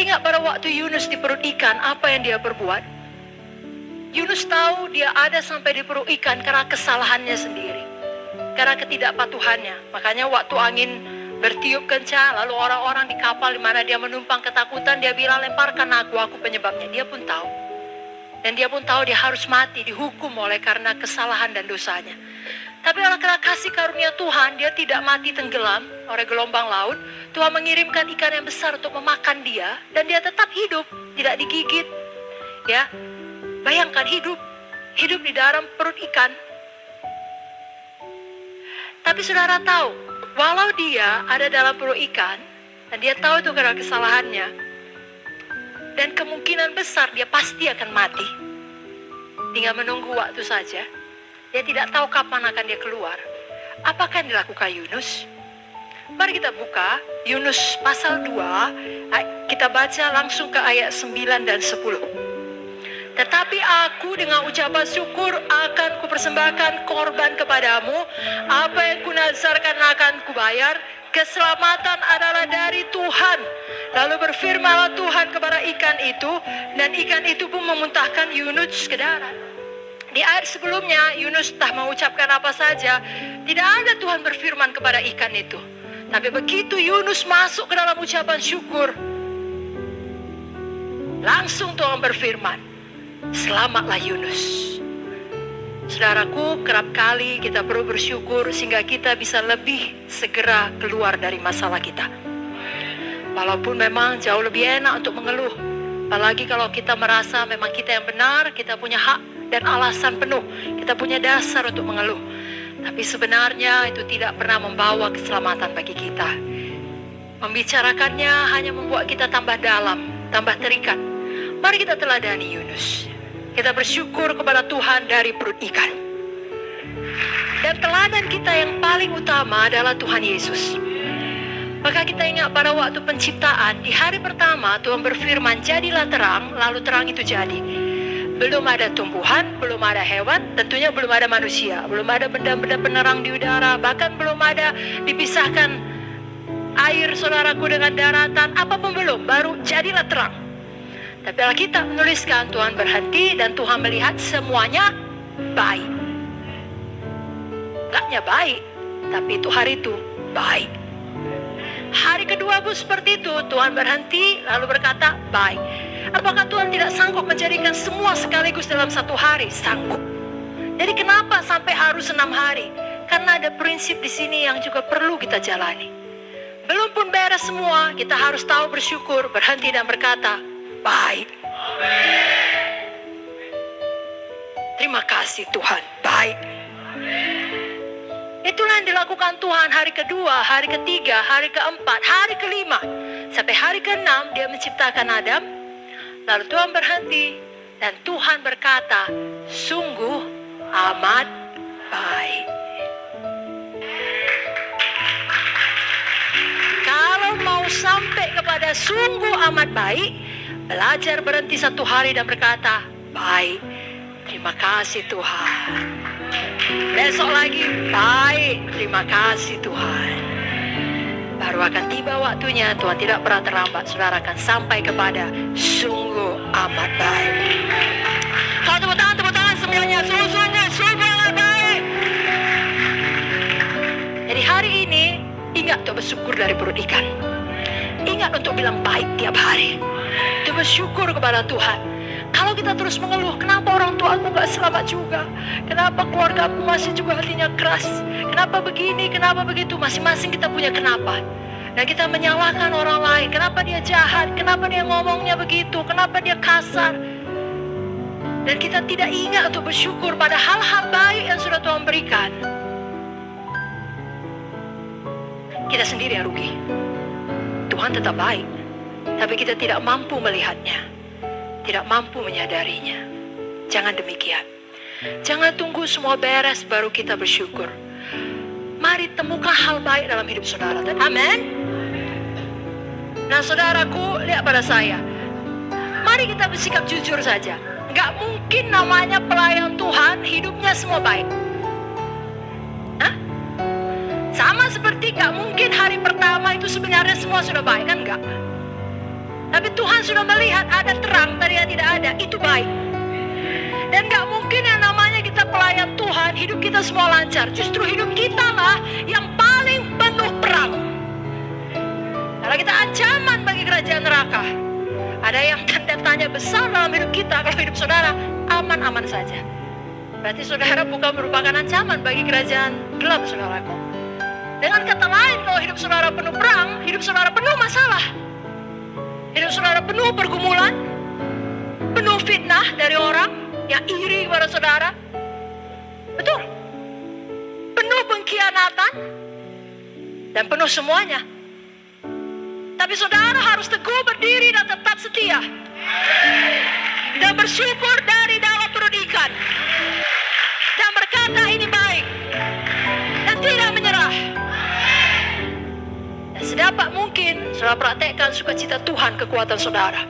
Ingat pada waktu Yunus di perut ikan, apa yang dia perbuat? Yunus tahu dia ada sampai di perut ikan karena kesalahannya sendiri, karena ketidakpatuhannya. Makanya waktu angin bertiup kencang, lalu orang-orang di kapal di mana dia menumpang ketakutan, dia bilang, lemparkan aku penyebabnya. Dia pun tahu. Dan dia pun tahu dia harus mati, dihukum oleh karena kesalahan dan dosanya. Tapi oleh karena kasih karunia Tuhan, dia tidak mati tenggelam oleh gelombang laut. Tuhan mengirimkan ikan yang besar untuk memakan dia, dan dia tetap hidup, tidak digigit. Ya, bayangkan hidup di dalam perut ikan. Tapi saudara tahu, walau dia ada dalam perut ikan, dan dia tahu itu karena kesalahannya, dan kemungkinan besar dia pasti akan mati. Tinggal menunggu waktu saja. Dia tidak tahu kapan akan dia keluar. Apakah yang dilakukan Yunus? Mari kita buka Yunus pasal 2. Kita baca langsung ke ayat 9 dan 10. Tetapi aku dengan ucapan syukur akan kupersembahkan korban kepadamu. Apa yang kunazarkan akan kubayar. Keselamatan adalah dari Tuhan. Lalu berfirmanlah Tuhan kepada ikan itu, dan ikan itu pun memuntahkan Yunus ke darat. Di ayat sebelumnya, Yunus tak mengucapkan apa saja. Tidak ada Tuhan berfirman kepada ikan itu. Tapi begitu Yunus masuk ke dalam ucapan syukur, langsung Tuhan berfirman, selamatlah Yunus. Saudaraku, kerap kali kita perlu bersyukur sehingga kita bisa lebih segera keluar dari masalah kita. Walaupun memang jauh lebih enak untuk mengeluh. Apalagi kalau kita merasa memang kita yang benar, kita punya hak dan alasan penuh, kita punya dasar untuk mengeluh. Tapi sebenarnya itu tidak pernah membawa keselamatan bagi kita. Membicarakannya hanya membuat kita tambah dalam, tambah terikat. Mari kita teladani Yunus. Kita bersyukur kepada Tuhan dari perut ikan. Dan teladan kita yang paling utama adalah Tuhan Yesus. Maka kita ingat pada waktu penciptaan, di hari pertama Tuhan berfirman, jadilah terang, lalu terang itu jadi. Belum ada tumbuhan, belum ada hewan, tentunya belum ada manusia, belum ada benda-benda penerang di udara, bahkan belum ada dipisahkan air saudaraku dengan daratan, apapun belum, baru jadilah terang. Tapi Alkitab menuliskan Tuhan berhenti dan Tuhan melihat semuanya baik. Enggaknya baik, tapi itu hari itu baik. Hari kedua pun seperti itu, Tuhan berhenti lalu berkata baik. Apakah Tuhan tidak sanggup menjadikan semua sekaligus dalam satu hari? Sanggup. Jadi kenapa sampai harus 6 hari? Karena ada prinsip di sini yang juga perlu kita jalani. Belum pun beres semua, kita harus tahu bersyukur, berhenti dan berkata, baik. Terima kasih Tuhan, baik. Itulah yang dilakukan Tuhan hari kedua, hari ketiga, hari keempat, hari kelima. Sampai hari keenam dia menciptakan Adam. Lalu Tuhan berhenti dan Tuhan berkata, sungguh amat baik. Kalau mau sampai kepada sungguh amat baik, belajar berhenti 1 hari dan berkata, baik. Terima kasih Tuhan. Besok lagi, baik. Terima kasih Tuhan. Baru akan tiba waktunya, Tuhan tidak pernah terlambat, saudara akan sampai kepada sungguh amat baik. Kalau tepuk tangan semuanya, sungguh amat baik. Jadi hari ini, ingat untuk bersyukur dari perut ikan. Ingat untuk bilang baik tiap hari. Untuk bersyukur kepada Tuhan. Kalau kita terus mengeluh, kenapa orang tuaku gak selamat juga? Kenapa keluargaku masih juga hatinya keras? Kenapa begini, kenapa begitu? Masing-masing kita punya kenapa. Dan kita menyalahkan orang lain. Kenapa dia jahat? Kenapa dia ngomongnya begitu? Kenapa dia kasar? Dan kita tidak ingat untuk bersyukur pada hal-hal baik yang sudah Tuhan berikan. Kita sendiri yang rugi. Tuhan tetap baik, tapi kita tidak mampu melihatnya, tidak mampu menyadarinya. Jangan demikian. Jangan tunggu semua beres baru kita bersyukur. Mari temukan hal baik dalam hidup saudara. Amin. Nah saudaraku, lihat pada saya. Mari kita bersikap jujur saja. Gak mungkin namanya pelayan Tuhan hidupnya semua baik. Hah? Sama seperti gak mungkin hari pertama itu sebenarnya semua sudah baik, kan enggak? Tapi Tuhan sudah melihat ada terang dari yang tidak ada. Itu baik. Dan gak mungkin yang namanya kita pelayan Tuhan, hidup kita semua lancar. Justru hidup kita lah yang paling penuh perang. Karena kita ancaman bagi kerajaan neraka. Ada yang tanda tanya besar dalam hidup kita. Kalau hidup saudara aman-aman saja, berarti saudara bukan merupakan ancaman bagi kerajaan gelap, saudaraku. Dengan kata lain, kalau hidup saudara penuh perang, hidup saudara penuh masalah. Hidup saudara penuh pergumulan, penuh fitnah dari orang yang iri kepada saudara. Betul. Penuh pengkhianatan dan penuh semuanya. Tapi saudara harus teguh berdiri dan tetap setia. Dan bersyukur dari dalam perut ikan. Dan berkata ini baik. Dan tidak menyerah. Dan sedapat mungkin saudara praktekkan sukacita Tuhan kekuatan saudara.